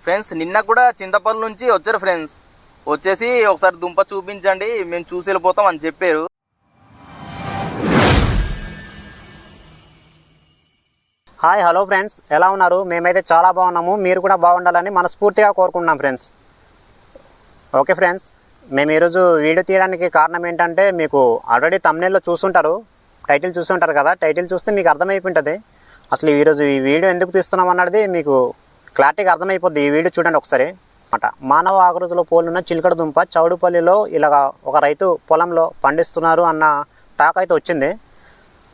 Friends నిన్న కూడా చింతపల్లి నుంచి వచ్చారు ఫ్రెండ్స్. వచ్చేసి ఒకసారి దుంప చూపించండి మేము చూసి వెళ్ళిపోతాం అని చెప్పారు. హాయ్ హలో ఫ్రెండ్స్, ఎలా ఉన్నారు? మేమైతే చాలా బాగున్నాము. మీరు కూడా బాగుండాలని మనస్ఫూర్తిగా కోరుకుంటున్నాం ఫ్రెండ్స్. ఓకే ఫ్రెండ్స్, మేము ఈరోజు వీడియో తీయడానికి కారణం ఏంటంటే మీకు ఆల్రెడీ థంబ్నెయిల్లో చూసుంటారు, టైటిల్ చూసుంటారు కదా. టైటిల్ చూస్తే మీకు అర్థమైపోయింటుంది అసలు ఈరోజు ఈ వీడియో ఎందుకు తీస్తున్నాం అన్నది మీకు క్లారిటీగా అర్థమైపోద్ది. ఈ వీడియో చూడండి ఒకసారి అన్నమాట. మానవ ఆకృతిలో పోలున్న చిలకడ దుంప చౌడుపల్లిలో ఇలాగ ఒక రైతు పొలంలో పండిస్తున్నారు అన్న టాక్ అయితే వచ్చింది.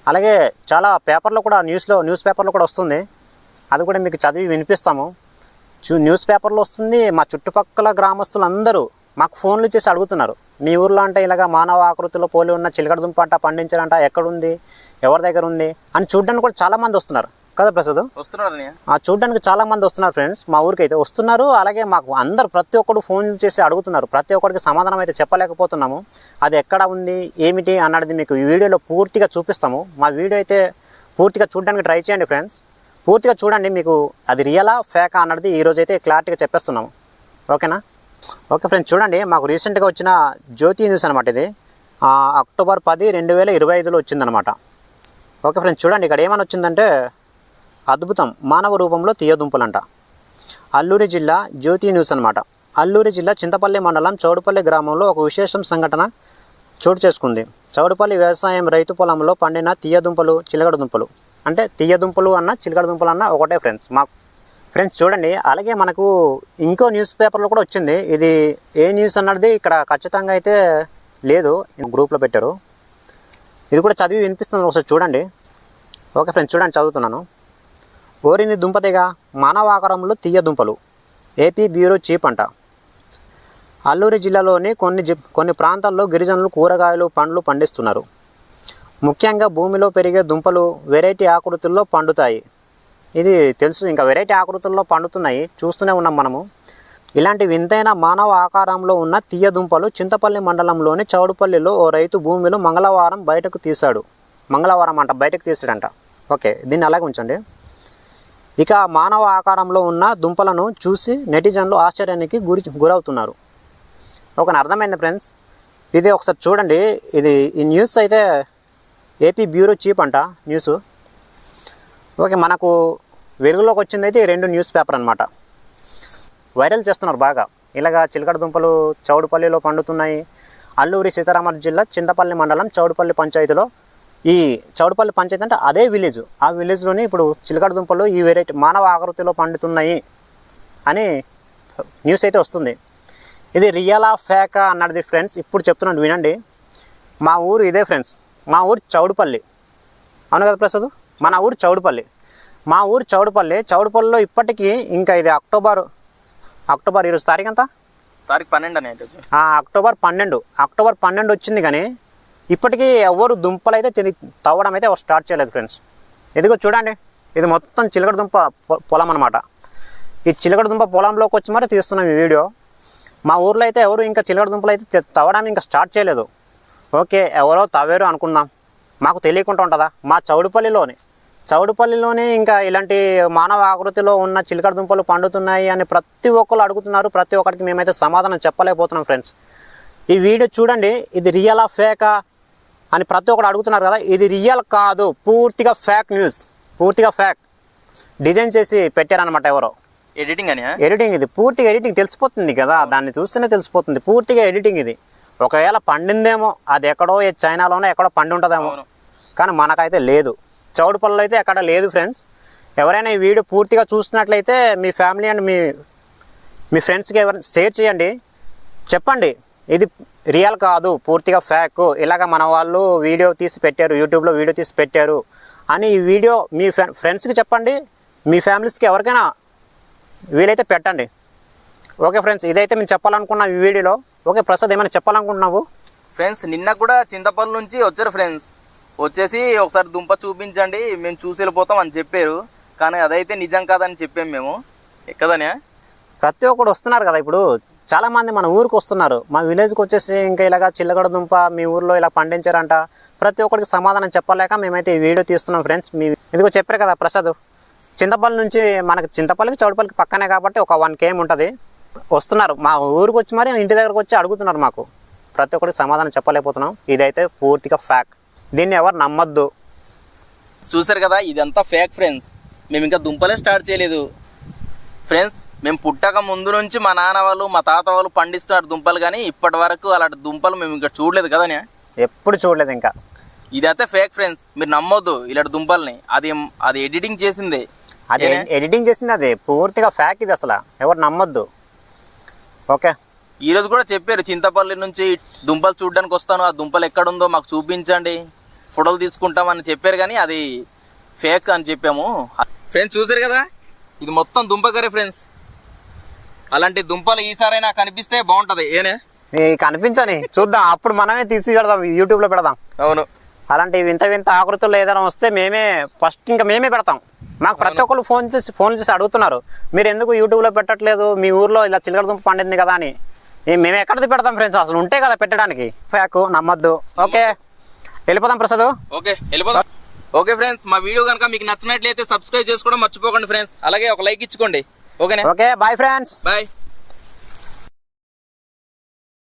అలాగే చాలా పేపర్లో కూడా న్యూస్ పేపర్లో కూడా వస్తుంది. అది కూడా మీకు చదివి వినిపిస్తాము. న్యూస్ పేపర్లో వస్తుంది. మా చుట్టుపక్కల గ్రామస్తులందరూ మాకు ఫోన్లు చేసి అడుగుతున్నారు, మీ ఊర్లో అంటే ఇలాగ మానవ ఆకృతిలో పోలి ఉన్న చిలకడ దుంప అంట పండించారంట, ఎక్కడుంది, ఎవరి దగ్గర ఉంది అని చూడడానికి కూడా చాలామంది వస్తున్నారు కదా ప్రసాద్. చూడడానికి చాలామంది వస్తున్నారు ఫ్రెండ్స్, మా ఊరికి అయితే వస్తున్నారు. అలాగే మాకు అందరు ప్రతి ఒక్కరు ఫోన్లు చేసి అడుగుతున్నారు. ప్రతి ఒక్కరికి సమాధానం అయితే చెప్పలేకపోతున్నాము. అది ఎక్కడ ఉంది ఏమిటి అన్నది మీకు ఈ వీడియోలో పూర్తిగా చూపిస్తాము. మా వీడియో అయితే పూర్తిగా చూడడానికి ట్రై చేయండి ఫ్రెండ్స్. పూర్తిగా చూడండి, మీకు అది రియలా ఫేకా అన్నది ఈరోజు అయితే క్లారిటీగా చెప్పేస్తున్నాము. ఓకేనా? ఓకే ఫ్రెండ్స్, చూడండి మాకు రీసెంట్గా వచ్చిన జ్యోతి న్యూస్ అనమాట. ఇది అక్టోబర్ 10, 2025లో వచ్చిందనమాట. ఓకే ఫ్రెండ్స్, చూడండి ఇక్కడ ఏమని వచ్చిందంటే, అద్భుతం మానవ రూపంలో తీయదుంపలంట. అల్లూరి జిల్లా జ్యోతి న్యూస్ అనమాట. అల్లూరి జిల్లా చింతపల్లి మండలం చౌడుపల్లి గ్రామంలో ఒక విశేషం సంఘటన చోటు చేసుకుంది. చౌడుపల్లి వ్యవసాయం రైతు పొలంలో పండిన తీయదుంపలు, చిలకడ దుంపలు. అంటే తీయదుంపలు అన్న చిలకడ దుంపలు అన్న ఒకటే ఫ్రెండ్స్. ఫ్రెండ్స్ చూడండి, అలాగే మనకు ఇంకో న్యూస్ పేపర్లో కూడా వచ్చింది. ఇది ఏ న్యూస్ అన్నది ఇక్కడ ఖచ్చితంగా అయితే లేదు, గ్రూప్లో పెట్టారు. ఇది కూడా చదివి వినిపిస్తుంది, ఒకసారి చూడండి. ఓకే ఫ్రెండ్స్, చూడండి చదువుతున్నాను. ఓరిని దుంపతెగ మానవ ఆకారంలో తీయదుంపలు, ఏపీ బ్యూరో చీఫ్ అంట. అల్లూరి జిల్లాలోని కొన్ని ప్రాంతాల్లో గిరిజనులు కూరగాయలు పండ్లు పండిస్తున్నారు. ముఖ్యంగా భూమిలో పెరిగే దుంపలు వెరైటీ ఆకృతుల్లో పండుతాయి. ఇది తెలుసు, ఇంకా వెరైటీ ఆకృతుల్లో పండుతున్నాయి, చూస్తూనే ఉన్నాం మనము. ఇలాంటి వింతైన మానవ ఆకారంలో ఉన్న తీయదుంపలు చింతపల్లి మండలంలోని చౌడుపల్లిలో ఓ రైతు భూమిలో మంగళవారం బయటకు తీశాడు. మంగళవారం అంట బయటకు తీసాడంట. ఓకే, దీన్ని అలాగే ఉంచండి. ఇక మానవ ఆకారంలో ఉన్న దుంపలను చూసి నెటిజన్లు ఆశ్చర్యానికి గురవుతున్నారు. ఓకే, అర్థమైంది ఫ్రెండ్స్. ఇది ఒకసారి చూడండి. ఈ న్యూస్ అయితే ఏపీ బ్యూరో చీఫ్ అంట న్యూస్. ఓకే, మనకు వెలుగులోకి వచ్చింది అయితే 2 న్యూస్ పేపర్ అనమాట. వైరల్ చేస్తున్నారు బాగా. ఇలాగా చిలకడ దుంపలు చౌడుపల్లిలో పండుతున్నాయి. అల్లూరి సీతారామరాజు జిల్లా చింతపల్లి మండలం చౌడుపల్లి పంచాయతీలో, ఈ చౌడుపల్లి పంచాయతీ అంటే అదే విలేజ్. ఆ విలేజ్లోని ఇప్పుడు చిలకడ దుంపలు ఈ వెరైటీ మానవ ఆకృతిలో పండుతున్నాయి అని న్యూస్ అయితే వస్తుంది. ఇది రియలా ఫేకా అన్నది ఫ్రెండ్స్ ఇప్పుడు చెప్తున్నాను వినండి. మా ఊరు ఇదే ఫ్రెండ్స్, మా ఊరు చౌడుపల్లి. అవును కదా ప్రసాద్? మన ఊరు చౌడుపల్లి. మా ఊరు చౌడుపల్లిలో ఇప్పటికీ ఇంకా ఇది అక్టోబర్ ఈరోజు తారీఖు ఎంత? తారీఖు 12 అక్టోబర్ 12 వచ్చింది, కానీ ఇప్పటికీ ఎవరు దుంపలు అయితే తవ్వడం అయితే ఎవరు స్టార్ట్ చేయలేదు ఫ్రెండ్స్. ఇదిగో చూడండి, ఇది మొత్తం చిలకడ దుంప పొలం అనమాట. ఈ చిలకడ దుంప పొలంలోకి వచ్చి మరి తీస్తున్నాం ఈ వీడియో. మా ఊర్లో అయితే ఎవరు ఇంకా చిలకడ దుంపలు అయితే తవ్వడం ఇంకా స్టార్ట్ చేయలేదు. ఓకే, ఎవరో తవ్వారు అనుకుందాం, మాకు తెలియకుండా ఉంటుందా? మా చౌడుపల్లిలోనే ఇంకా ఇలాంటి మానవ ఆకృతిలో ఉన్న చిలకడ దుంపలు పండుతున్నాయి అని ప్రతి ఒక్కరు అడుగుతున్నారు. ప్రతి ఒక్కరికి మేమైతే సమాధానం చెప్పలేకపోతున్నాం ఫ్రెండ్స్. ఈ వీడియో చూడండి, ఇది రియలా ఫేకా అని ప్రతి ఒక్కరు అడుగుతున్నారు కదా. ఇది రియల్ కాదు, పూర్తిగా ఫేక్ న్యూస్, పూర్తిగా ఫేక్. డిజైన్ చేసి పెట్టారనమాట ఎవరో. ఎడిటింగ్ ఇది పూర్తిగా ఎడిటింగ్, తెలిసిపోతుంది కదా, దాన్ని చూస్తేనే తెలిసిపోతుంది. పూర్తిగా ఎడిటింగ్ ఇది. ఒకవేళ పండిందేమో, అది ఎక్కడో చైనాలోనే ఎక్కడో పండి ఉంటుందేమో, కానీ మనకైతే లేదు. చౌడుపల్లిలో అయితే ఎక్కడ లేదు ఫ్రెండ్స్. ఎవరైనా ఈ వీడియో పూర్తిగా చూస్తున్నట్లయితే మీ ఫ్యామిలీ అండ్ మీ ఫ్రెండ్స్కి ఎవరైనా షేర్ చేయండి. చెప్పండి ఇది రియల్ కాదు, పూర్తిగా ఫేక్, ఇలాగ మన వాళ్ళు వీడియో తీసి పెట్టారు, యూట్యూబ్లో వీడియో తీసి పెట్టారు అని ఈ వీడియో మీ ఫ్రెండ్స్కి చెప్పండి. మీ ఫ్యామిలీస్కి ఎవరికైనా వీలైతే పెట్టండి. ఓకే ఫ్రెండ్స్, ఇదైతే మేము చెప్పాలనుకున్నాం ఈ వీడియోలో. ఓకే ప్రసాద్, ఏమైనా చెప్పాలనుకుంటున్నావు? ఫ్రెండ్స్ నిన్న కూడా చింతపల్లి నుంచి వచ్చారు ఫ్రెండ్స్. వచ్చేసి ఒకసారి దుంప చూపించండి మేము చూసి వెళ్ళిపోతాం అని చెప్పారు, కానీ అదైతే నిజం కాదని చెప్పాము మేము. ఎక్కదనే ప్రతి ఒక్కరు వస్తున్నారు కదా. ఇప్పుడు చాలామంది మన ఊరికి వస్తున్నారు, మా విలేజ్కి వచ్చేసి ఇంకా ఇలాగ చిలకడ దుంప మీ ఊర్లో ఇలా పండించారంట. ప్రతి ఒక్కరికి సమాధానం చెప్పలేక మేమైతే ఈ వీడియో తీస్తున్నాం ఫ్రెండ్స్. ఇదిగో చెప్పారు కదా ప్రసాద్, చింతపల్లి నుంచి మనకి చింతపల్లికి చౌడపల్లికి పక్కనే కాబట్టి ఒక 1 km ఉంటుంది. వస్తున్నారు మా ఊరికి వచ్చి మరి ఇంటి దగ్గరకు వచ్చి అడుగుతున్నారు. మాకు ప్రతి ఒక్కరికి సమాధానం చెప్పలేకపోతున్నాం. ఇదైతే పూర్తిగా ఫ్యాక్ట్, దీన్ని ఎవరు నమ్మొద్దు. చూసారు కదా, ఇదంతా ఫేక్ ఫ్రెండ్స్. మేము ఇంకా దుంపలే స్టార్ట్ చేయలేదు ఫ్రెండ్స్. మేము పుట్టక ముందు నుంచి మా నాన్న వాళ్ళు మా తాత వాళ్ళు పండిస్తున్నారు దుంపలు, కానీ ఇప్పటి వరకు అలాంటి దుంపలు మేము ఇంకా చూడలేదు కదా. ఎప్పుడు చూడలేదు ఇంకా. ఇదైతే ఫేక్ ఫ్రెండ్స్, మీరు నమ్మొద్దు ఇలాంటి దుంపల్ని. అది ఎడిటింగ్ చేసిందే, అది ఎడిటింగ్ చేసింది, అది పూర్తిగా ఫ్యాక్ట్. ఇది అసలు ఎవరు నమ్మొద్దు. ఓకే, ఈరోజు కూడా చెప్పారు చింతపల్లి నుంచి దుంపలు చూడడానికి వస్తాను, ఆ దుంపలు ఎక్కడుందో మాకు చూపించండి, ఫోటోలు తీసుకుంటామని చెప్పారు, కానీ అది ఫేక్ అని చెప్పాము ఫ్రెండ్స్. చూసారు కదా, ఇది మొత్తం దుంప కర్రీ ఫ్రెండ్స్. అలాంటి దుంపలు ఈసారైనా కనిపిస్తే బాగుంటుంది. కనిపించని చూద్దాం, అప్పుడు మనమే తీసి పెడదాం, యూట్యూబ్లో పెడదాం. అవును, అలాంటి వింత వింత ఆకృతుల్లో ఏదైనా వస్తే మేమే ఫస్ట్ ఇంకా మేమే పెడతాం. మాకు ప్రతి ఒక్కరు ఫోన్ చేసి అడుగుతున్నారు, మీరు ఎందుకు యూట్యూబ్లో పెట్టట్లేదు, మీ ఊర్లో ఇలా చిలకడ దుంప పండింది కదా అని. మేము ఎక్కడిది పెడతాం ఫ్రెండ్స్, అసలు ఉంటే కదా పెట్టడానికి. ఫ్యాక్ నమ్మద్దు. ఓకే, వెళ్ళిపోదాం ప్రసాద్. ఓకే వెళ్ళిపోదాం. ఓకే ఫ్రెండ్స్, మా వీడియో కనుక మీకు నచ్చినట్లయితే సబ్స్క్రైబ్ చేసుకోవడం మర్చిపోకండి ఫ్రెండ్స్. అలాగే ఒక లైక్ ఇచ్చుకోండి. ఓకేనా? Okay, bye friends. బాయ్.